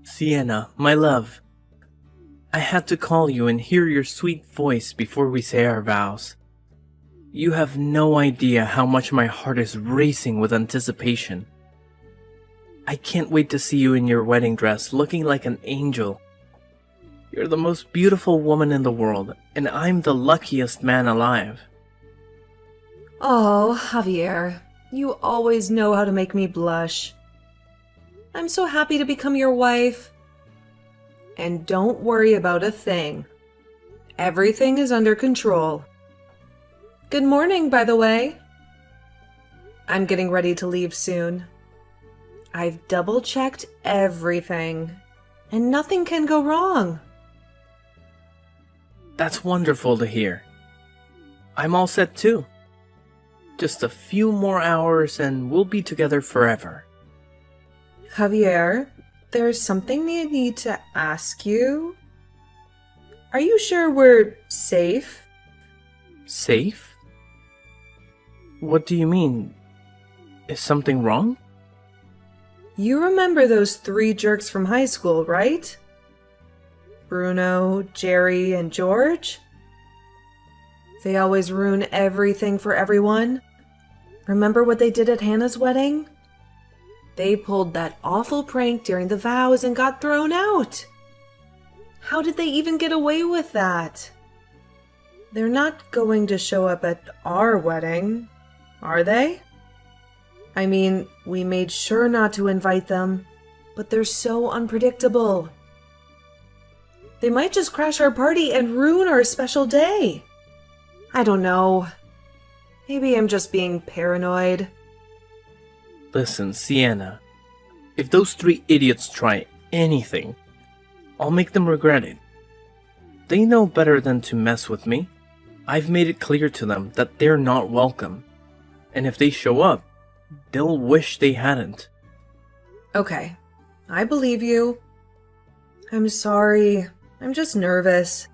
Sienna, my love, I had to call you and hear your sweet voice before we say our vows. You have no idea how much my heart is racing with anticipation. I can't wait to see you in your wedding dress looking like an angel. You're the most beautiful woman in the world, and I'm the luckiest man alive. Oh, Javier, you always know how to make me blush. I'm so happy to become your wife. And don't worry about a thing. Everything is under control. Good morning, by the way. I'm getting ready to leave soon. I've double-checked everything, and nothing can go wrong. That's wonderful to hear. I'm all set too. Just a few more hours and we'll be together forever. Javier, there's something I need to ask you. Are you sure we're safe? Safe? What do you mean? Is something wrong? You remember those 3 jerks from high school, right? Bruno, Jerry, and George? They always ruin everything for everyone. Remember what they did at Hannah's wedding? They pulled that awful prank during the vows and got thrown out. How did they even get away with that? They're not going to show up at our wedding, are they? I mean, we made sure not to invite them, but they're so unpredictable. They might just crash our party and ruin our special day. I don't know. Maybe I'm just being paranoid. Listen, Sienna, if those 3 idiots try anything, I'll make them regret it. They know better than to mess with me. I've made it clear to them that they're not welcome. And if they show up, they'll wish they hadn't. Okay, I believe you. I'm sorry. I'm just nervous.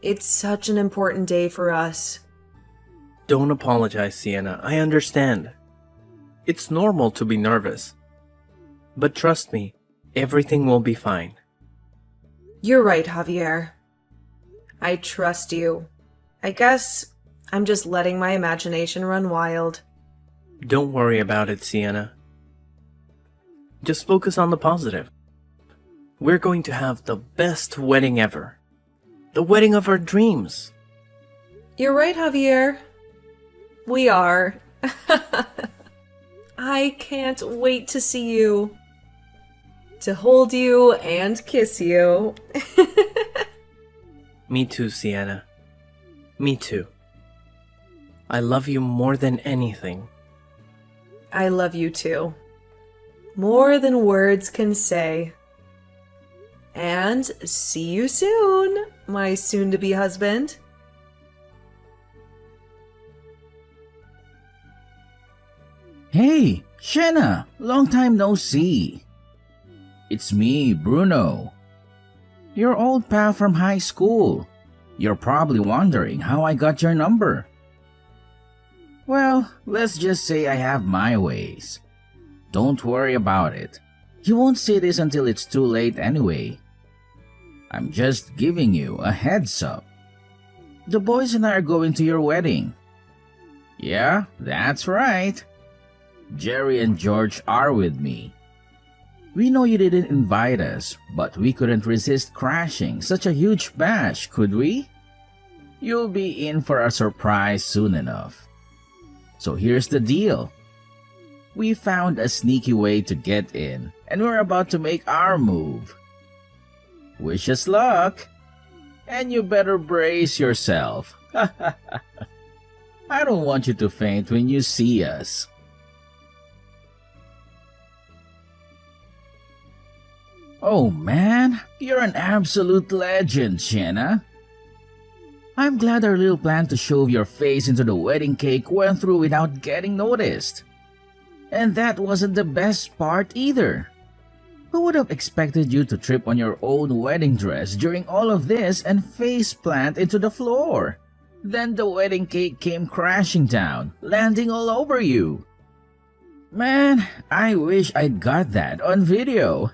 It's such an important day for us. Don't apologize, Sienna. I understand. It's normal to be nervous. But trust me, everything will be fine. You're right, Javier. I trust you. I guess I'm just letting my imagination run wild. Don't worry about it, Sienna. Just focus on the positive. We're going to have the best wedding ever. The wedding of our dreams. You're right, Javier. We are. I can't wait to see you. To hold you and kiss you. Me too, Sienna. Me too. I love you more than anything. I love you too. More than words can say. And see you soon, my soon-to-be husband. Hey, Shanna, long time no see. It's me, Bruno. Your old pal from high school. You're probably wondering how I got your number. Well, let's just say I have my ways. Don't worry about it. You won't see this until it's too late anyway. I'm just giving you a heads up. The boys and I are going to your wedding. Yeah, that's right. Jerry and George are with me. We know you didn't invite us, but we couldn't resist crashing such a huge bash, could we? You'll be in for a surprise soon enough. So here's the deal. We found a sneaky way to get in, and we're about to make our move. Wish us luck. And you better brace yourself. I don't want you to faint when you see us. Oh man, you're an absolute legend, Shanna. I'm glad our little plan to shove your face into the wedding cake went through without getting noticed. And that wasn't the best part either. Who would have expected you to trip on your own wedding dress during all of this and face plant into the floor? Then the wedding cake came crashing down, landing all over you. Man, I wish I got that on video.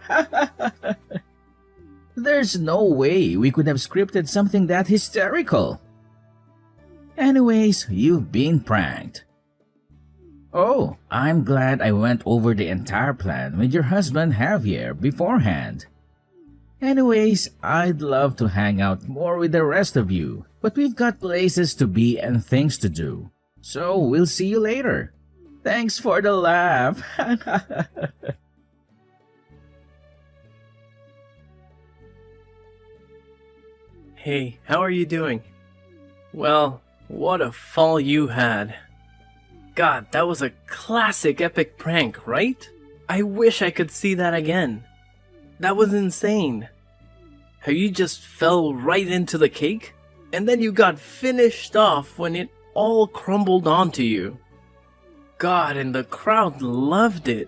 There's no way we could have scripted something that hysterical. Anyways, you've been pranked. Oh, I'm glad I went over the entire plan with your husband Javier beforehand. Anyways, I'd love to hang out more with the rest of you, but we've got places to be and things to do. So we'll see you later. Thanks for the laugh. Hey, how are you doing? Well, what a fall you had. God, that was a classic epic prank, right? I wish I could see that again. That was insane. How you just fell right into the cake, and then you got finished off when it all crumbled onto you. God, and the crowd loved it.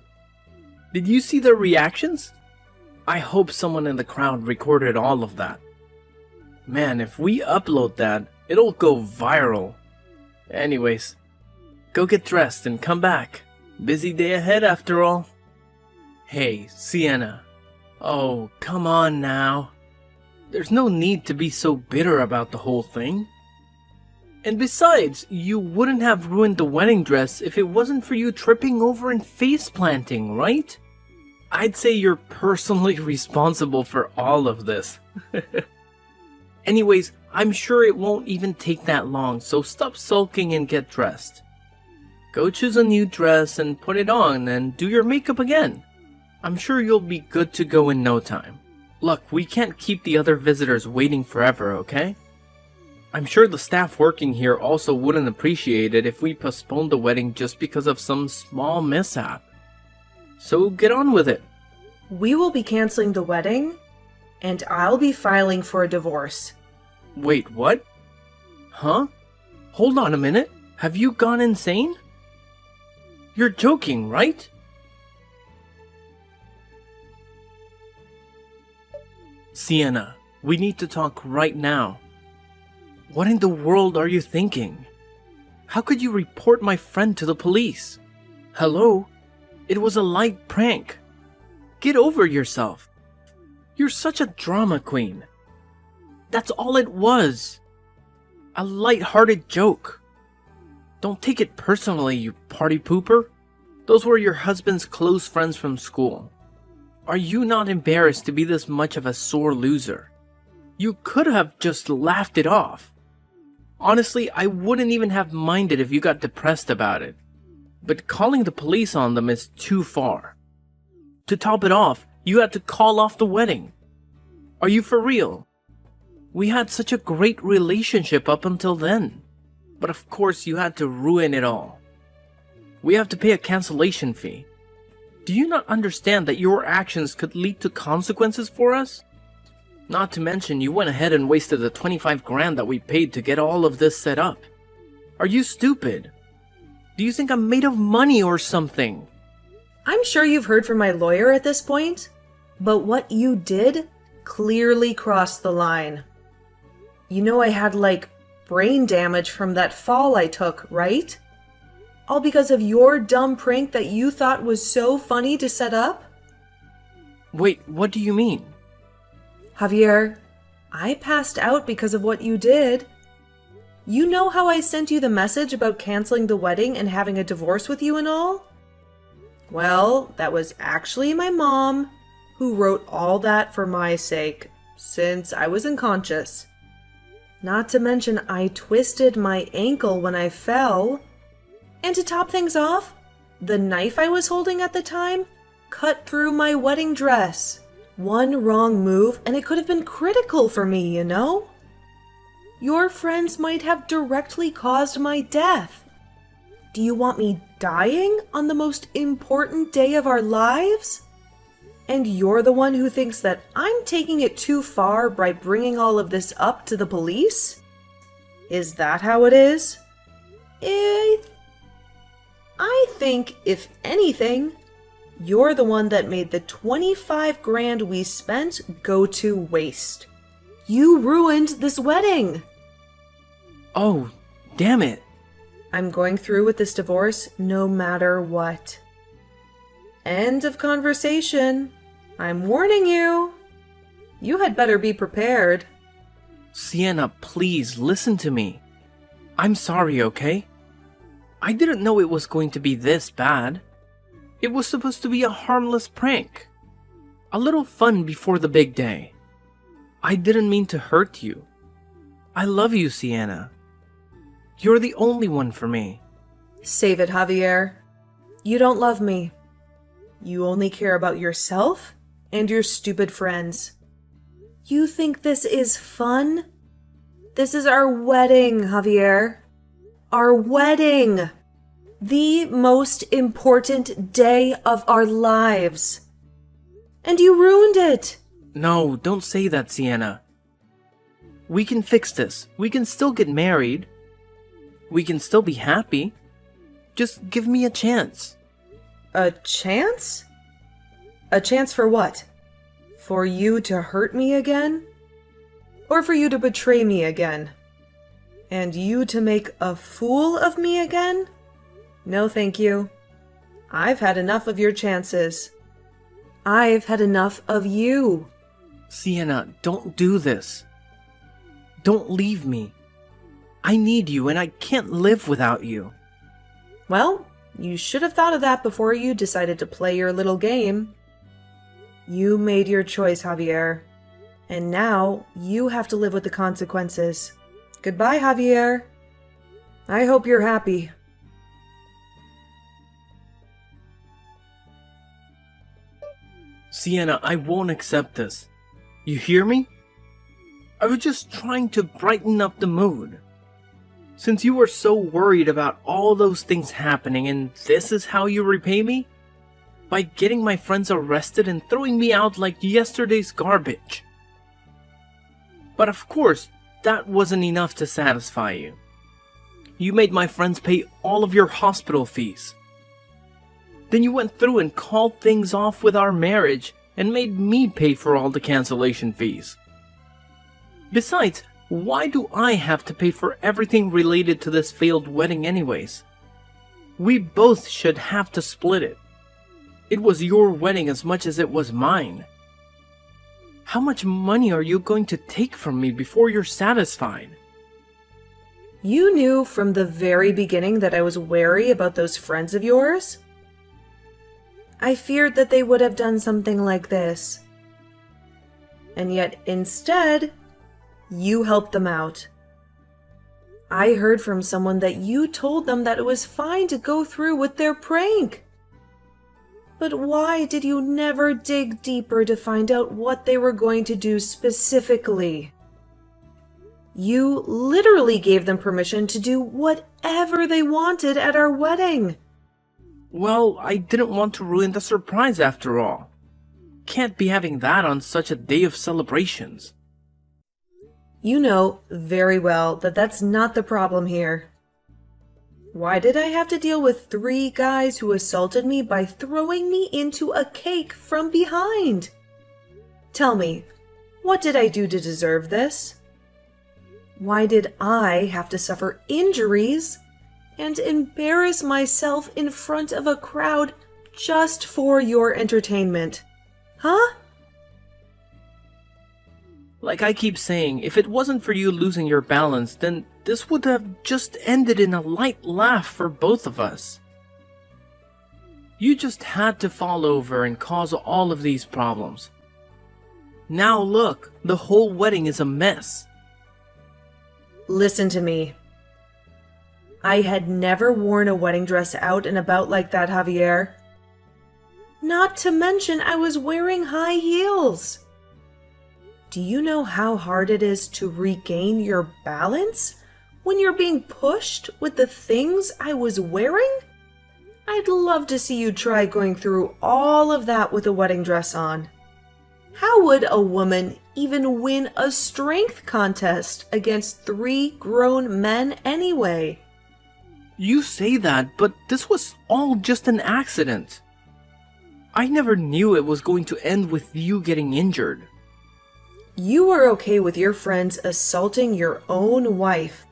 Did you see their reactions? I hope someone in the crowd recorded all of that. Man, if we upload that, it'll go viral. Anyways, go get dressed and come back. Busy day ahead after all. Hey, Sienna. Oh, come on now. There's no need to be so bitter about the whole thing. And besides, you wouldn't have ruined the wedding dress if it wasn't for you tripping over and face planting, right? I'd say you're personally responsible for all of this. Anyways, I'm sure it won't even take that long, so stop sulking and get dressed. Go choose a new dress and put it on and do your makeup again. I'm sure you'll be good to go in no time. Look, we can't keep the other visitors waiting forever, okay? I'm sure the staff working here also wouldn't appreciate it if we postponed the wedding just because of some small mishap. So get on with it. We will be canceling the wedding, and I'll be filing for a divorce. Wait, what? Huh? Hold on a minute. Have you gone insane? You're joking, right? Sienna, we need to talk right now. What in the world are you thinking? How could you report my friend to the police? Hello? It was a light prank. Get over yourself. You're such a drama queen. That's all it was. A light-hearted joke. Don't take it personally, you party pooper. Those were your husband's close friends from school. Are you not embarrassed to be this much of a sore loser? You could have just laughed it off. Honestly, I wouldn't even have minded if you got depressed about it. But calling the police on them is too far. To top it off, you had to call off the wedding. Are you for real? We had such a great relationship up until then. But of course you had to ruin it all. We have to pay a cancellation fee. Do you not understand that your actions could lead to consequences for us? Not to mention you went ahead and wasted the 25 grand that we paid to get all of this set up. Are you stupid? Do you think I'm made of money or something? I'm sure you've heard from my lawyer at this point, but what you did clearly crossed the line. You know I had, brain damage from that fall I took, right? All because of your dumb prank that you thought was so funny to set up? Wait, what do you mean? Javier, I passed out because of what you did. You know how I sent you the message about canceling the wedding and having a divorce with you and all? Well, that was actually my mom who wrote all that for my sake, since I was unconscious. Not to mention I twisted my ankle when I fell. And to top things off, the knife I was holding at the time cut through my wedding dress. One wrong move and it could have been critical for me, you know? Your friends might have directly caused my death. Do you want me dying on the most important day of our lives? And you're the one who thinks that I'm taking it too far by bringing all of this up to the police? Is that how it is? I think, if anything, you're the one that made the 25 grand we spent go to waste. You ruined this wedding. Oh, damn it. I'm going through with this divorce no matter what. End of conversation. I'm warning you. You had better be prepared. Sienna, please listen to me. I'm sorry, okay? I didn't know it was going to be this bad. It was supposed to be a harmless prank. A little fun before the big day. I didn't mean to hurt you. I love you, Sienna. You're the only one for me. Save it, Javier. You don't love me. You only care about yourself and your stupid friends. You think this is fun? This is our wedding, Javier. Our wedding. The most important day of our lives. And you ruined it. No, don't say that, Sienna. We can fix this. We can still get married. We can still be happy. Just give me a chance. A chance? A chance for what? For you to hurt me again? Or for you to betray me again? And you to make a fool of me again? No, thank you. I've had enough of your chances. I've had enough of you. Sienna, don't do this. Don't leave me. I need you and I can't live without you. Well, you should have thought of that before you decided to play your little game. You made your choice, Javier. And now you have to live with the consequences. Goodbye, Javier. I hope you're happy. Sienna, I won't accept this. You hear me? I was just trying to brighten up the mood. Since you were so worried about all those things happening and this is how you repay me? By getting my friends arrested and throwing me out like yesterday's garbage. But of course, that wasn't enough to satisfy you. You made my friends pay all of your hospital fees. Then you went through and called things off with our marriage and made me pay for all the cancellation fees. Besides, why do I have to pay for everything related to this failed wedding anyways? We both should have to split it. It was your wedding as much as it was mine. How much money are you going to take from me before you're satisfied? You knew from the very beginning that I was wary about those friends of yours? I feared that they would have done something like this. And yet, instead, you helped them out. I heard from someone that you told them that it was fine to go through with their prank. But why did you never dig deeper to find out what they were going to do specifically? You literally gave them permission to do whatever they wanted at our wedding. Well, I didn't want to ruin the surprise after all. Can't be having that on such a day of celebrations. You know very well that that's not the problem here. Why did I have to deal with 3 guys who assaulted me by throwing me into a cake from behind? Tell me, what did I do to deserve this? Why did I have to suffer injuries and embarrass myself in front of a crowd just for your entertainment? Huh? Like I keep saying, if it wasn't for you losing your balance, then this would have just ended in a light laugh for both of us. You just had to fall over and cause all of these problems. Now look, the whole wedding is a mess. Listen to me. I had never worn a wedding dress out and about like that, Javier. Not to mention I was wearing high heels. Do you know how hard it is to regain your balance when you're being pushed with the things I was wearing? I'd love to see you try going through all of that with a wedding dress on. How would a woman even win a strength contest against 3 grown men anyway? You say that, but this was all just an accident. I never knew it was going to end with you getting injured. You were okay with your friends assaulting your own wife.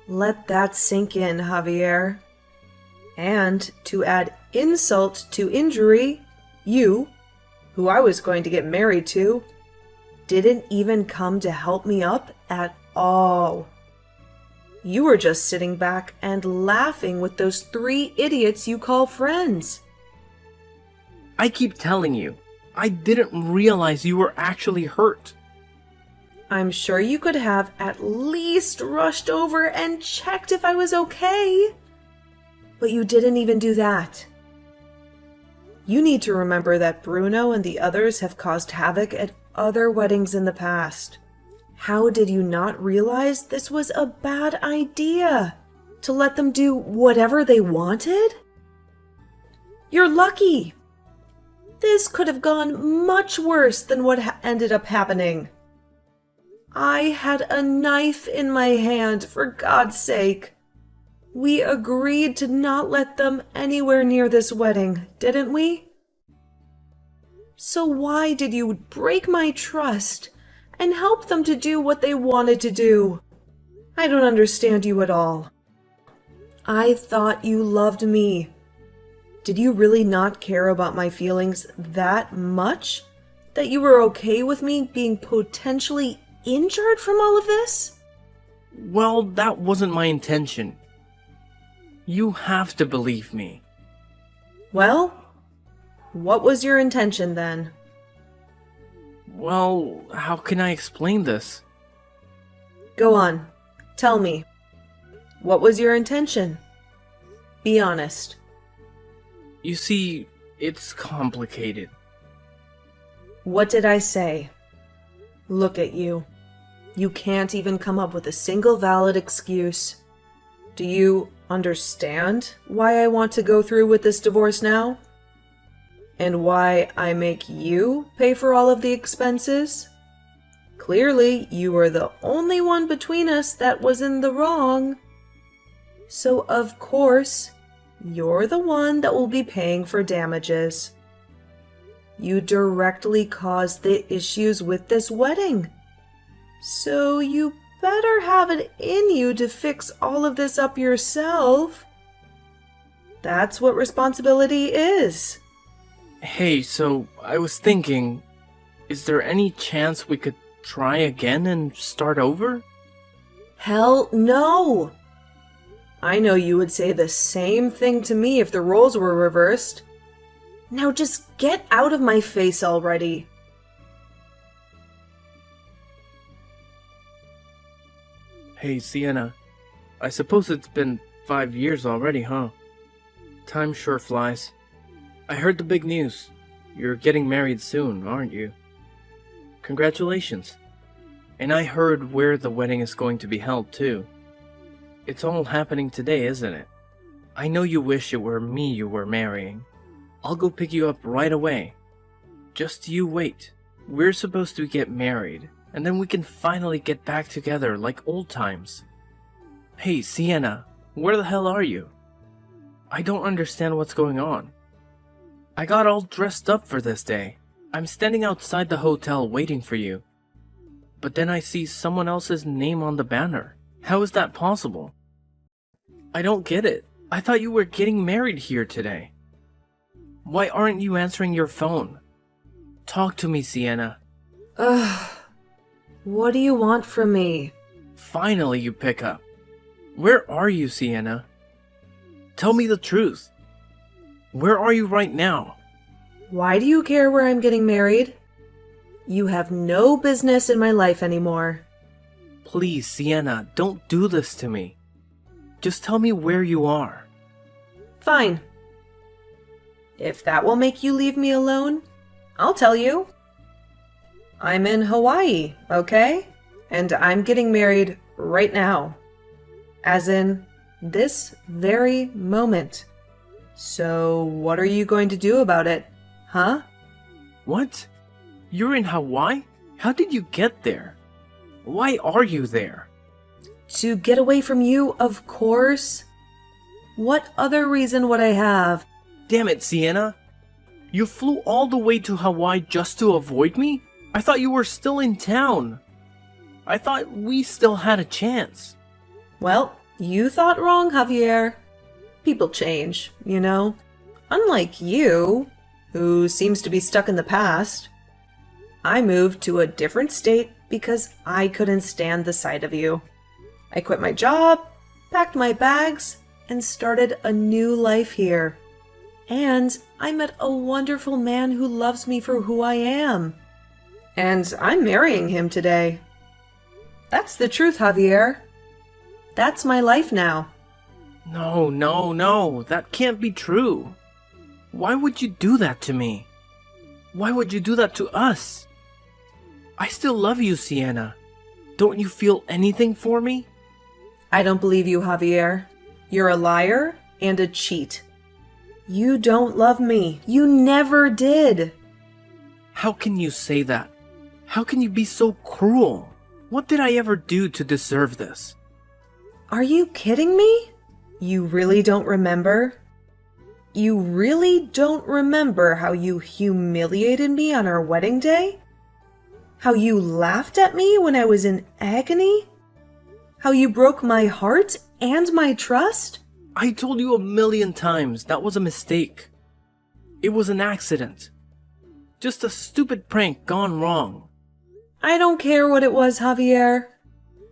Let that sink in, Javier. And to add insult to injury, you, who I was going to get married to, didn't even come to help me up at all. You were just sitting back and laughing with those 3 idiots you call friends. I keep telling you, I didn't realize you were actually hurt. I'm sure you could have at least rushed over and checked if I was okay. But you didn't even do that. You need to remember that Bruno and the others have caused havoc at other weddings in the past. How did you not realize this was a bad idea? To let them do whatever they wanted? You're lucky. This could have gone much worse than what ended up happening. I had a knife in my hand, for God's sake. We agreed to not let them anywhere near this wedding, didn't we? So why did you break my trust and help them to do what they wanted to do? I don't understand you at all. I thought you loved me. Did you really not care about my feelings that much? That you were okay with me being potentially injured from all of this? Well, that wasn't my intention. You have to believe me. Well, what was your intention then? Well, how can I explain this? Go on. Tell me. What was your intention? Be honest. You see, it's complicated. What did I say? Look at you. You can't even come up with a single valid excuse. Do you understand why I want to go through with this divorce now? And why I make you pay for all of the expenses? Clearly, you were the only one between us that was in the wrong. So, of course, you're the one that will be paying for damages. You directly caused the issues with this wedding. So you better have it in you to fix all of this up yourself. That's what responsibility is. Hey, so I was thinking, is there any chance we could try again and start over? Hell no! I know you would say the same thing to me if the roles were reversed. Now just get out of my face already. Hey, Sienna. I suppose it's been 5 years already, huh? Time sure flies. I heard the big news. You're getting married soon, aren't you? Congratulations. And I heard where the wedding is going to be held, too. It's all happening today, isn't it? I know you wish it were me you were marrying. I'll go pick you up right away. Just you wait. We're supposed to get married, and then we can finally get back together like old times. Hey, Sienna, where the hell are you? I don't understand what's going on. I got all dressed up for this day. I'm standing outside the hotel waiting for you. But then I see someone else's name on the banner. How is that possible? I don't get it. I thought you were getting married here today. Why aren't you answering your phone? Talk to me, Sienna. Ugh. What do you want from me? Finally you pick up. Where are you, Sienna? Tell me the truth. Where are you right now? Why do you care where I'm getting married? You have no business in my life anymore. Please, Sienna, don't do this to me. Just tell me where you are. Fine. If that will make you leave me alone, I'll tell you. I'm in Hawaii, okay? And I'm getting married right now. As in, this very moment. So, what are you going to do about it, huh? What? You're in Hawaii? How did you get there? Why are you there? To get away from you, of course. What other reason would I have? Damn it, Sienna. You flew all the way to Hawaii just to avoid me? I thought you were still in town. I thought we still had a chance. Well, you thought wrong, Javier. People change, you know? Unlike you, who seems to be stuck in the past. I moved to a different state because I couldn't stand the sight of you. I quit my job, packed my bags, and started a new life here. And I met a wonderful man who loves me for who I am. And I'm marrying him today. That's the truth, Javier. That's my life now. No, that can't be true. Why would you do that to me? Why would you do that to us? I still love you, Sienna. Don't you feel anything for me? I don't believe you, Javier. You're a liar and a cheat. You don't love me. You never did. How can you say that? How can you be so cruel? What did I ever do to deserve this? Are you kidding me? You really don't remember? You really don't remember how you humiliated me on our wedding day? How you laughed at me when I was in agony? How you broke my heart and my trust? I told you 1,000,000 times that was a mistake. It was an accident. Just a stupid prank gone wrong. I don't care what it was, Javier.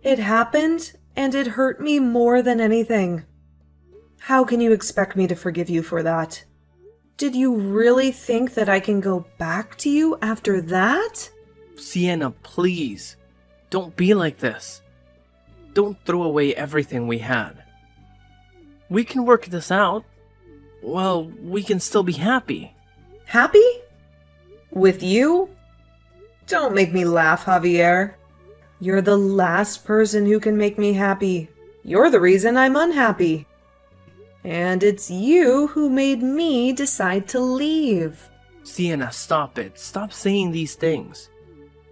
It happened, and it hurt me more than anything. How can you expect me to forgive you for that? Did you really think that I can go back to you after that? Sienna, please. Don't be like this. Don't throw away everything we had. We can work this out. Well, we can still be happy. Happy? With you? Don't make me laugh, Javier. You're the last person who can make me happy. You're the reason I'm unhappy. And it's you who made me decide to leave. Sienna, stop it. Stop saying these things.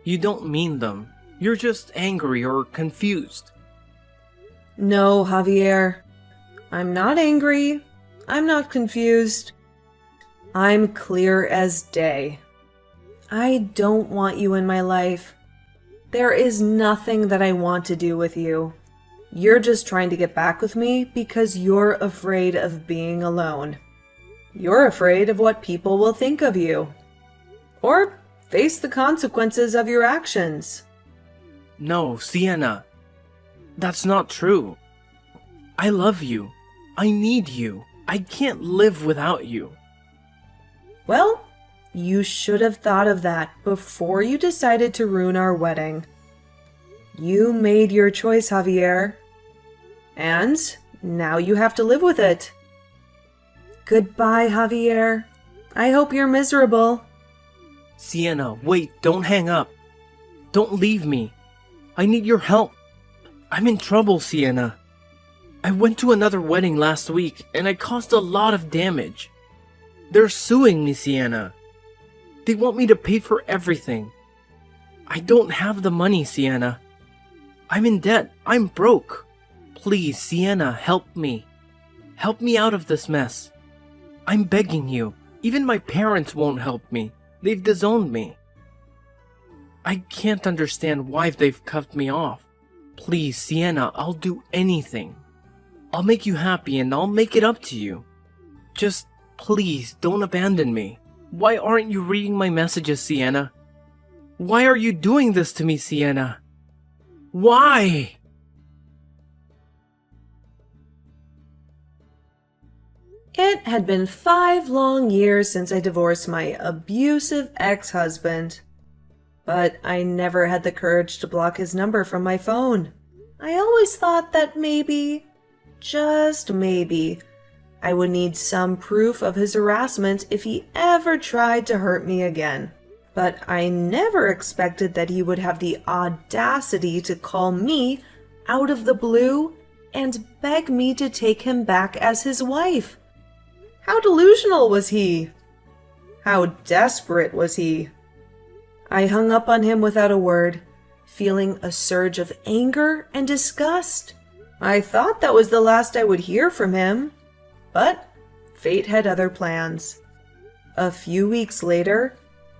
You don't mean them. You're just angry or confused. No, Javier. I'm not angry. I'm not confused. I'm clear as day. I don't want you in my life. There is nothing that I want to do with you. You're just trying to get back with me because you're afraid of being alone. You're afraid of what people will think of you. Or face the consequences of your actions. No, Sienna. That's not true. I love you. I need you. I can't live without you. Well, you should have thought of that before you decided to ruin our wedding. You made your choice, Javier. And now you have to live with it. Goodbye, Javier. I hope you're miserable. Sienna, wait, don't hang up. Don't leave me. I need your help. I'm in trouble, Sienna. I went to another wedding last week and I caused a lot of damage. They're suing me, Sienna. They want me to pay for everything. I don't have the money, Sienna. I'm in debt. I'm broke. Please, Sienna, help me. Help me out of this mess. I'm begging you. Even my parents won't help me. They've disowned me. I can't understand why they've cut me off. Please, Sienna, I'll do anything. I'll make you happy and I'll make it up to you. Just please don't abandon me. Why aren't you reading my messages, Sienna? Why are you doing this to me, Sienna? Why? It had been 5 long years since I divorced my abusive ex-husband. But I never had the courage to block his number from my phone. I always thought that maybe, just maybe, I would need some proof of his harassment if he ever tried to hurt me again. But I never expected that he would have the audacity to call me out of the blue and beg me to take him back as his wife. How delusional was he? How desperate was he? I hung up on him without a word, feeling a surge of anger and disgust. I thought that was the last I would hear from him. But fate had other plans. A few weeks later,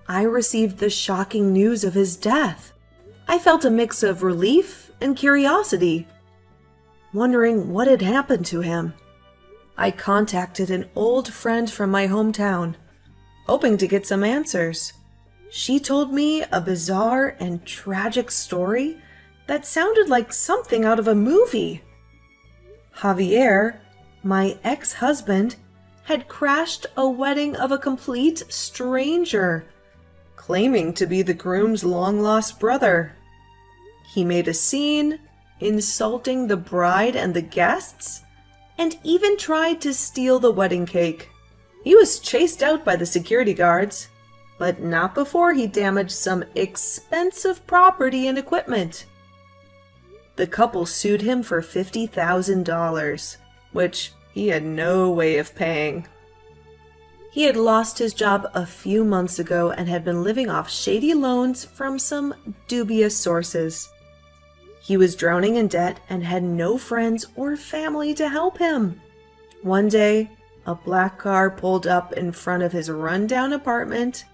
I received the shocking news of his death. I felt a mix of relief and curiosity, wondering what had happened to him. I contacted an old friend from my hometown, hoping to get some answers. She told me a bizarre and tragic story that sounded like something out of a movie. Javier, my ex-husband, had crashed a wedding of a complete stranger, claiming to be the groom's long-lost brother. He made a scene, insulting the bride and the guests, and even tried to steal the wedding cake. He was chased out by the security guards, but not before he damaged some expensive property and equipment. The couple sued him for $50,000, which he had no way of paying. He had lost his job a few months ago and had been living off shady loans from some dubious sources. He was drowning in debt and had no friends or family to help him. One day, a black car pulled up in front of his rundown apartment,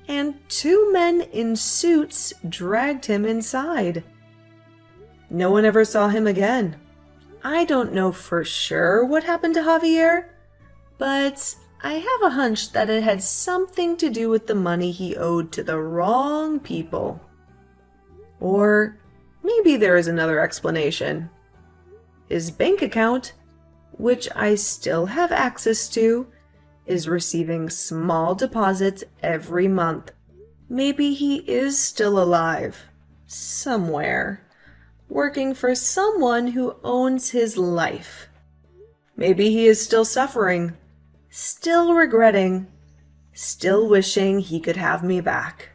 and two men in suits dragged him inside. No one ever saw him again. I don't know for sure what happened to Javier, but I have a hunch that it had something to do with the money he owed to the wrong people. Or maybe there is another explanation. His bank account, which I still have access to, is receiving small deposits every month. Maybe he is still alive, somewhere, working for someone who owns his life. Maybe he is still suffering, still regretting, still wishing he could have me back.